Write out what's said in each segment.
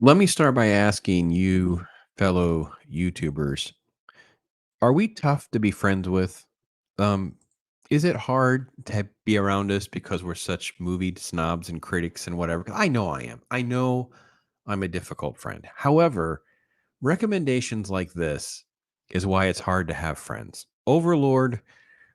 Let me start by asking you, fellow YouTubers, are we tough to be friends with? Um, is it hard to be around us because we're such movie snobs and critics and whatever? 'Cause I know I am. I know I'm a difficult friend. However, recommendations like this is why it's hard to have friends. Overlord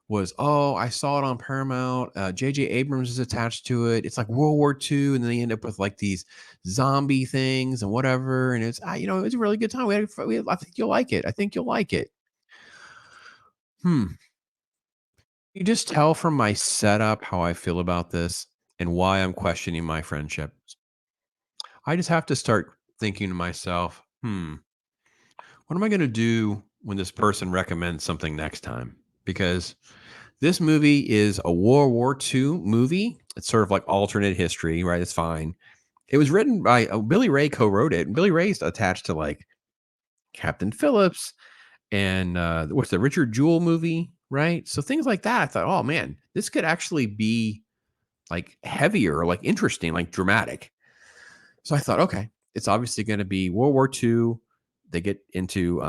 was, "Oh, I saw it on Paramount, J.J. Abrams is attached to it. It's like World War II," and then they end up with, like, these zombie things and whatever, and it's a really good time. I think you'll like it. I think you'll like it. Hmm. You just tell from my setup how I feel about this and why I'm questioning my friendships. I just have to start thinking to myself, what am I gonna do when this person recommends something next time? Because this movie is a World War II movie. It's sort of like alternate history, right? It's fine. It was written by Billy Ray co-wrote it, and Billy Ray's attached to like Captain Phillips and what's the Richard Jewell movie, right? So things like that. I thought, oh man, this could actually be like heavier, like interesting, like dramatic. So I thought, okay, it's obviously going to be World War II. They get into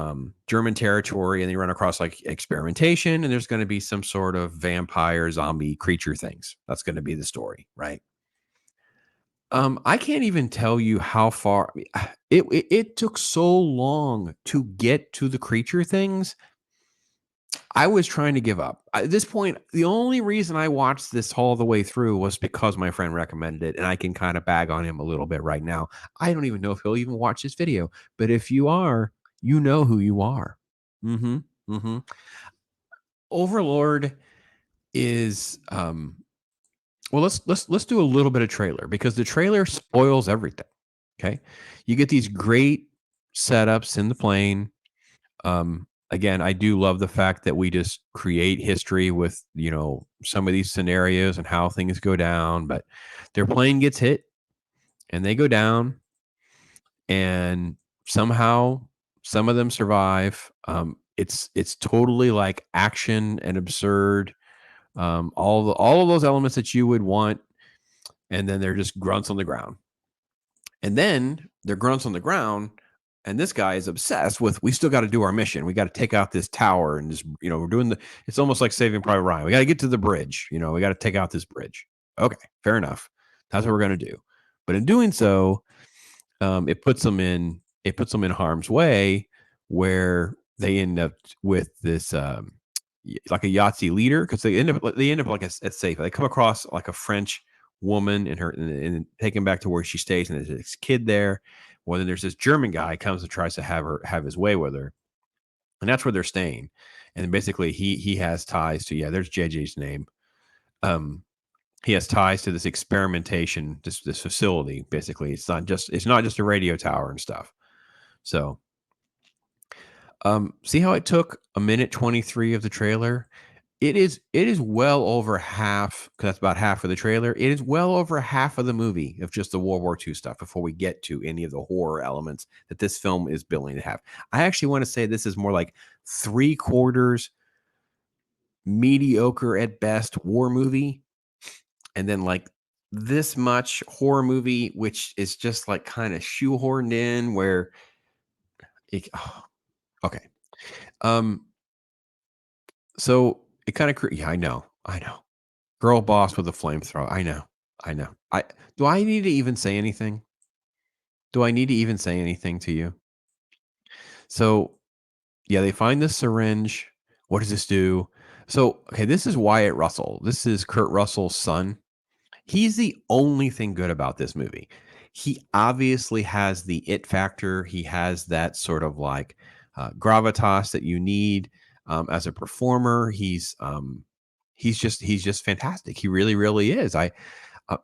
German territory and they run across like experimentation, and there's going to be some sort of vampire zombie creature things. That's going to be the story, right? I can't even tell you how far it took so long to get to the creature things. I was trying to give up. At this point, the only reason I watched this all the way through was because my friend recommended it, and I can kind of bag on him a little bit right now. I don't even know if he'll even watch this video, but if you are, you know who you are. Mhm. Mhm. Overlord is well, let's do a little bit of trailer because the trailer spoils everything. Okay? You get these great setups in the plane. Again, I do love the fact that we just create history with, some of these scenarios and how things go down, but their plane gets hit and they go down and somehow some of them survive. It's totally like action and absurd. All of those elements that you would want, and then they're just grunts on the ground. And then they're grunts on the ground, and this guy is obsessed with, we still got to do our mission. We got to take out this tower and just, we're doing it's almost like Saving Private Ryan. We got to get to the bridge. We got to take out this bridge. Okay, fair enough. That's what we're going to do. But in doing so, it puts them in harm's way where they end up with this, like a Yahtzee leader, because they end up like at safe. They come across like a French woman and take him back to where she stays, and there's this kid there. Well, then there's this German guy comes and tries to have his way with her, and that's where they're staying. And basically, he has ties to, there's JJ's name. Um, he has ties to this experimentation, this facility. Basically, it's not just a radio tower and stuff. So, see how it took a minute 23 of the trailer? It is well over half, because that's about half of the trailer. It is well over half of the movie of just the World War II stuff before we get to any of the horror elements that this film is billing to have. I actually want to say this is more like three quarters mediocre at best war movie, and then like this much horror movie, which is just like kind of shoehorned in where oh, okay. Um, so it kind of, yeah, I know. Girl boss with a flamethrower. I know. Do I need to even say anything? Do I need to even say anything to you? So, yeah, they find this syringe. What does this do? So, okay, this is Wyatt Russell. This is Kurt Russell's son. He's the only thing good about this movie. He obviously has the it factor. He has that sort of like gravitas that you need as a performer. He's just fantastic. He really, really is.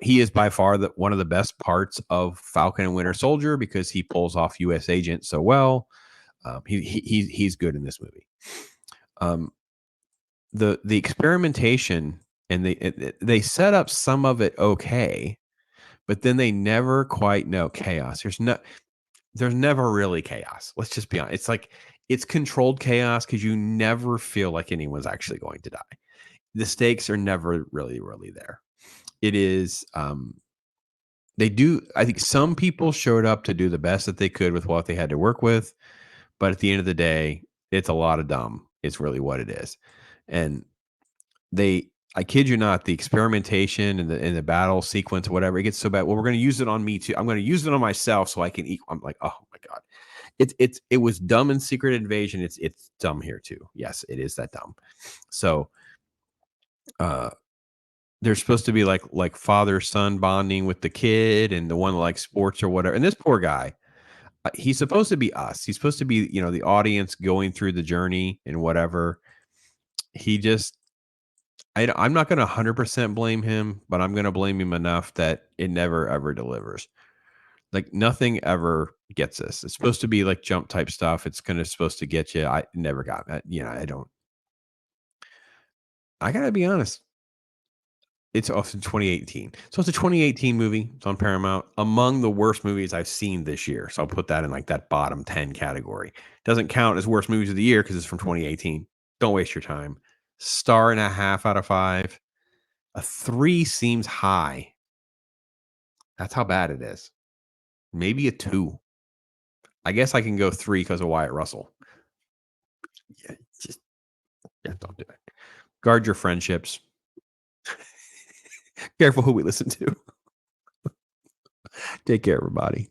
He is by far one of the best parts of Falcon and Winter Soldier because he pulls off U.S. Agent so well. He's good in this movie. Um, the experimentation, and they set up some of it okay, but then they never quite know chaos. There's never really chaos. Let's just be honest. It's like it's controlled chaos because you never feel like anyone's actually going to die. The stakes are never really, really there. It is They do. I think some people showed up to do the best that they could with what they had to work with, but at the end of the day, it's a lot of dumb. It's really what it is, and I kid you not, the experimentation and the battle sequence or whatever, it gets so bad. Well, we're going to use it on me too. I'm going to use it on myself so I can eat. I'm like, oh my god, it was dumb in Secret Invasion. It's dumb here too. Yes, it is that dumb. So, uh, there's supposed to be like father son bonding with the kid and the one that likes sports or whatever. And this poor guy, he's supposed to be us. He's supposed to be the audience going through the journey and whatever. He just I'm not going to 100% blame him, but I'm going to blame him enough that it never ever delivers. Like nothing ever gets us. It's supposed to be like jump type stuff. It's kind of supposed to get you. I never got that. I don't. I gotta be honest. It's also 2018. So it's a 2018 movie. It's on Paramount. Among the worst movies I've seen this year. So I'll put that in like that bottom 10 category. Doesn't count as worst movies of the year because it's from 2018. Don't waste your time. Star and a half out of 5. A 3 seems high. That's how bad it is. Maybe a 2. I guess I can go 3 because of Wyatt Russell. Yeah, just don't do it. Guard your friendships. Careful who we listen to. Take care, everybody.